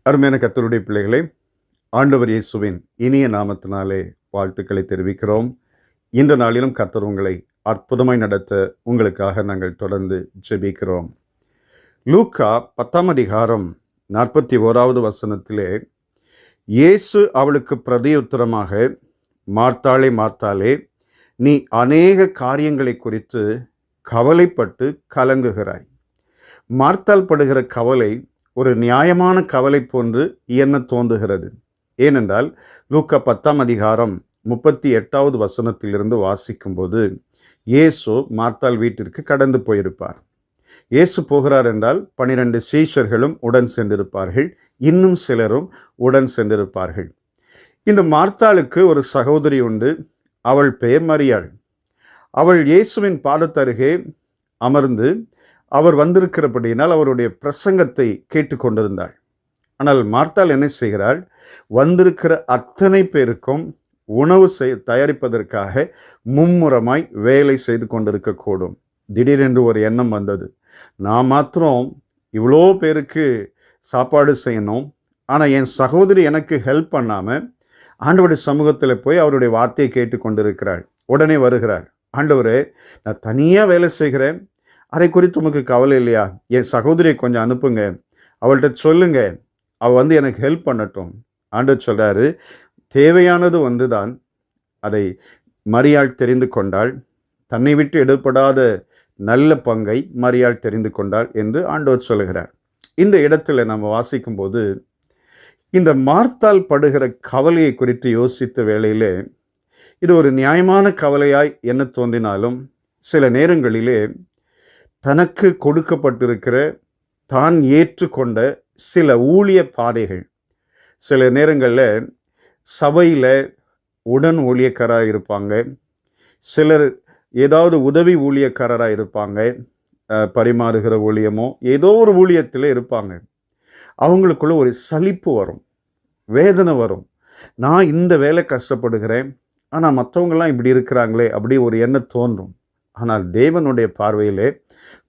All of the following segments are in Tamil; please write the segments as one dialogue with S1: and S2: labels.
S1: அருமையான கர்த்தருடைய பிள்ளைகளே, ஆண்டவர் இயேசுவின் இனிய நாமத்தினாலே வாழ்த்துக்களை தெரிவிக்கிறோம். இந்த நாளிலும் கர்த்தர் உங்களை அற்புதமாய் நடத்த உங்களுக்காக நாங்கள் தொடர்ந்து ஜெபிக்கிறோம். லூக்கா 10ஆம் அதிகாரம் 41வது வசனத்திலே, இயேசு அவளுக்கு பிரதியுத்தரமாக, மார்த்தாளே மார்த்தாளே, நீ அநேக காரியங்களை குறித்து கவலைப்பட்டு கலங்குகிறாய். மார்த்தாள் படுகிற கவலை ஒரு நியாயமான கவலை போன்று என்ன தோன்றுகிறது. ஏனென்றால் லூக்கா 10ஆம் அதிகாரம் 38வது வசனத்திலிருந்து வாசிக்கும்போது, இயேசு மார்த்தாள் வீட்டிற்கு கடந்து போயிருப்பார். இயேசு போகிறார் என்றால் 12 சீஷர்களும் உடன் சென்றிருப்பார்கள், இன்னும் சிலரும் உடன் சென்றிருப்பார்கள். இந்த மார்த்தாளுக்கு ஒரு சகோதரி உண்டு. அவள் பெயர் மரியாள். அவள் இயேசுவின் பாதத்தருகே அமர்ந்து அவர் வந்திருக்கிறபடியினால் அவருடைய பிரசங்கத்தை கேட்டுக்கொண்டிருந்தாள். ஆனால் மார்த்தாள் என்ன செய்கிறாள்? வந்திருக்கிற அத்தனை பேருக்கும் உணவு தயாரிப்பதற்காக மும்முரமாய் வேலை செய்து கொண்டிருக்கக்கூடும். திடீரென்று ஒரு எண்ணம் வந்தது, நான் மாத்திரம் இவ்வளோ பேருக்கு சாப்பாடு செய்யணும், ஆனால் என் சகோதரி எனக்கு ஹெல்ப் பண்ணாமல் ஆண்டவருடைய சமூகத்தில் போய் அவருடைய வார்த்தையை கேட்டு கொண்டிருக்கிறாள். உடனே வருகிறாள், ஆண்டவரே, நான் தனியாக வேலை செய்கிறேன், அதை குறித்து உமக்கு கவலை இல்லையா? என் சகோதரியை கொஞ்சம் அனுப்புங்க, அவள்கிட்ட சொல்லுங்க, அவள் எனக்கு ஹெல்ப் பண்ணட்டும். ஆண்டவர் சொல்கிறாரு, தேவையானது தான். அதை மரியாள் தெரிந்து கொண்டாள். தன்னை விட்டு எடுபடாத நல்ல பங்கை மரியாள் தெரிந்து கொண்டாள் என்று ஆண்டவர் சொல்கிறார். இந்த இடத்துல நம்ம வாசிக்கும்போது இந்த மார்த்தாள் படுகிற கவலையை குறித்து யோசித்த வேளையிலே இது ஒரு நியாயமான கவலையாய் என்ன தோன்றினாலும், சில நேரங்களிலே தனக்கு கொடுக்கப்பட்டிருக்கிற தான் ஏற்றுக்கொண்ட சில ஊழிய பாதைகள், சில நேரங்களில் சபையில் உடன் ஊழியக்காராக இருப்பாங்க, சிலர் ஏதாவது உதவி ஊழியக்காரராக இருப்பாங்க, பரிமாறுகிற ஊழியமோ ஏதோ ஒரு ஊழியத்தில் இருப்பாங்க. அவங்களுக்குள்ள ஒரு சலிப்பு வரும், வேதனை வரும். நான் இந்த வேலை கஷ்டப்படுகிறேன், ஆனால் மற்றவங்களாம் இப்படி இருக்கிறாங்களே, அப்படி ஒரு எண்ணம் தோன்றும். ஆனால் தேவனுடைய பார்வையிலே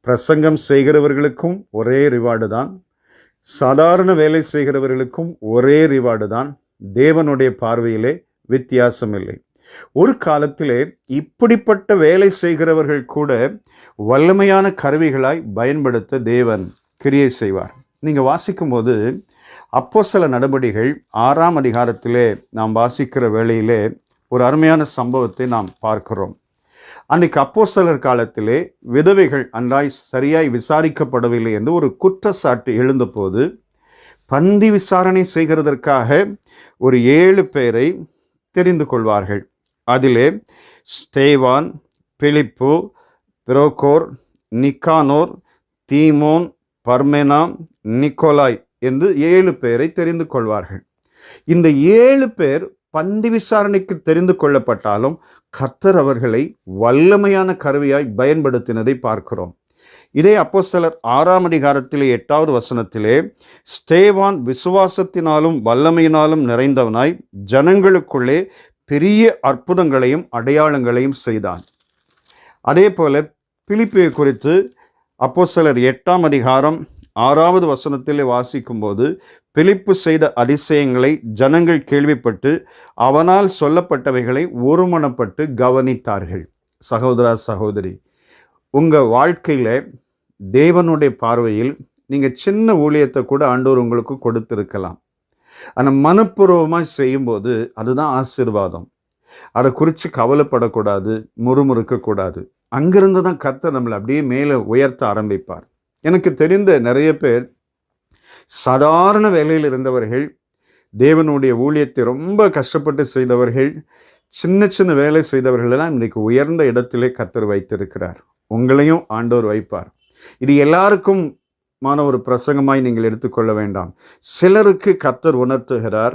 S1: பிரசங்கம் செய்கிறவர்களுக்கும் ஒரே ரிவார்டு தான், சாதாரண வேலை செய்கிறவர்களுக்கும் ஒரே ரிவார்டு தான். தேவனுடைய பார்வையிலே வித்தியாசம் இல்லை. ஒரு காலத்திலே இப்படிப்பட்ட வேலை செய்கிறவர்கள் கூட வல்லமையான கருவிகளாய் பயன்படுத்த தேவன் கிரியை செய்வார். நீங்கள் வாசிக்கும்போது அப்போஸ்தல நடபடிகள் 6ஆம் அதிகாரத்திலே நாம் வாசிக்கிற வேளையிலே ஒரு அருமையான சம்பவத்தை நாம் பார்க்கிறோம். அன்றைக்கு அப்போஸ்தலர் காலத்திலே விதவைகள் அன்றாய் சரியாய் விசாரிக்கப்படவில்லை என்று ஒரு குற்றச்சாட்டு எழுந்தபோது, பந்தி விசாரணை செய்கிறதற்காக ஒரு 7 பேரை தெரிந்து கொள்வார்கள். அதிலே ஸ்தேவான், பிலிப்பு, பிரோகோர், நிக்கானோர், தீமோன், பர்மெனா, நிக்கோலாய் என்று 7 பேரை தெரிந்து கொள்வார்கள். இந்த 7 பேர் பந்தி விசாரணைக்கு தெரிந்து கொள்ளப்பட்டாலும் கர்த்தர் அவர்களை வல்லமையான கருவியாய் பயன்படுத்தினதை பார்க்கிறோம். இதே அப்போஸ்தலர் 6ஆம் அதிகாரத்திலே 8வது வசனத்திலே, ஸ்தேவான் விசுவாசத்தினாலும் வல்லமையினாலும் நிறைந்தவனாய் ஜனங்களுக்குள்ளே பெரிய அற்புதங்களையும் அடையாளங்களையும் செய்தான். அதே போல பிலிப்பியை குறித்து அப்போஸ்தலர் 8ஆம் அதிகாரம் 6வது வசனத்திலே வாசிக்கும்போது, பிலிப்பு செய்த அதிசயங்களை ஜனங்கள் கேள்விப்பட்டு அவனால் சொல்லப்பட்டவைகளை ஒருமனப்பட்டு கவனித்தார்கள். சகோதரா சகோதரி, உங்கள் வாழ்க்கையில் தேவனுடைய பார்வையில் நீங்கள் சின்ன ஊழியத்தை கூட ஆண்டவர் உங்களுக்கு கொடுத்திருக்கலாம். ஆனால் மனப்பூர்வமாக செய்யும்போது அதுதான் ஆசீர்வாதம். அதை குறித்து கவலைப்படக்கூடாது, முறுமுறுக்கக்கூடாது. அங்கிருந்து தான் கர்த்தர் நம்மளை அப்படியே மேலே உயர்த்த ஆரம்பிப்பார். எனக்கு தெரிந்த நிறைய பேர் சாதாரண வேலையில் இருந்தவர்கள், தேவனுடைய ஊழியத்தை ரொம்ப கஷ்டப்பட்டு செய்தவர்கள், சின்ன சின்ன வேலை செய்தவர்களெல்லாம் இன்றைக்கு உயர்ந்த இடத்திலே கர்த்தர் வைத்திருக்கிறார். உங்களையும் ஆண்டவர் வைப்பார். இது எல்லாருக்கும் ஒரு பிரசங்கமாய் நீங்கள் எடுத்துக்கொள்ள வேண்டாம். சிலருக்கு கர்த்தர் உணர்த்துகிறார்,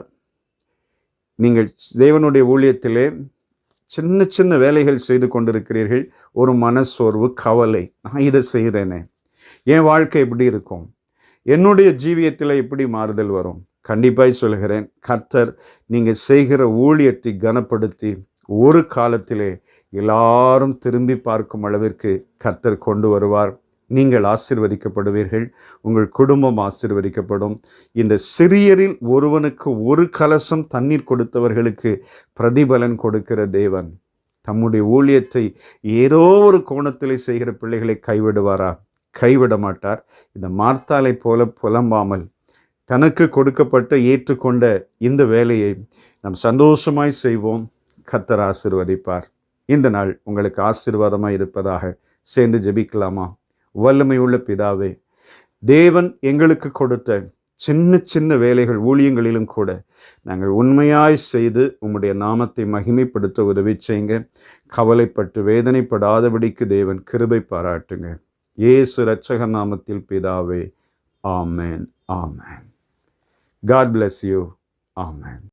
S1: நீங்கள் தேவனுடைய ஊழியத்திலே சின்ன சின்ன வேலைகள் செய்து கொண்டிருக்கிறீர்கள், ஒரு மனசோர்வு, கவலை, நான் இதை செய்கிறேனே, என் வாழ்க்கை எப்படி இருக்கும், என்னுடைய ஜீவியத்தில் எப்படி மாறுதல் வரும்? கண்டிப்பாய் சொல்கிறேன், கர்த்தர் நீங்கள் செய்கிற ஊழியத்தை கனப்படுத்தி ஒரு காலத்திலே எல்லாரும் திரும்பி பார்க்கும் அளவிற்கு கர்த்தர் கொண்டு வருவார். நீங்கள் ஆசீர்வதிக்கப்படுவீர்கள், உங்கள் குடும்பம் ஆசீர்வதிக்கப்படும். இந்த சிறியரில் ஒருவனுக்கு ஒரு கலசம் தண்ணீர் கொடுத்தவர்களுக்கு பிரதிபலன் கொடுக்கிற தேவன் தம்முடைய ஊழியத்தை ஏதோ ஒரு கோணத்திலே செய்கிற பிள்ளைகளை கைவிடுவாரா? கைவிட மாட்டார். இந்த மார்த்தாளை போல புலம்பாமல் தனக்கு கொடுக்கப்பட்ட ஏற்றுக்கொண்ட இந்த வேலையை நாம் சந்தோஷமாய் செய்வோம். கர்த்தர் ஆசீர்வதிப்பார். இந்த நாள் உங்களுக்கு ஆசீர்வாதமாய் இருப்பதாக. சேர்ந்து ஜெபிக்கலாமா? வல்லமை உள்ள பிதாவே, தேவன் எங்களுக்கு கொடுத்த சின்ன சின்ன வேலைகள் ஊழியங்களிலும் கூட நாங்கள் உண்மையாய் செய்து உம்முடைய நாமத்தை மகிமைப்படுத்த உதவி செய்யுங்க. கவலைப்பட்டு வேதனைப்படாதபடிக்கு தேவன் கிருபை பாராட்டுங்க. இயேசு இரட்சகர் நாமத்தில் பிதாவே, ஆமென், ஆமென். God bless you. Amen.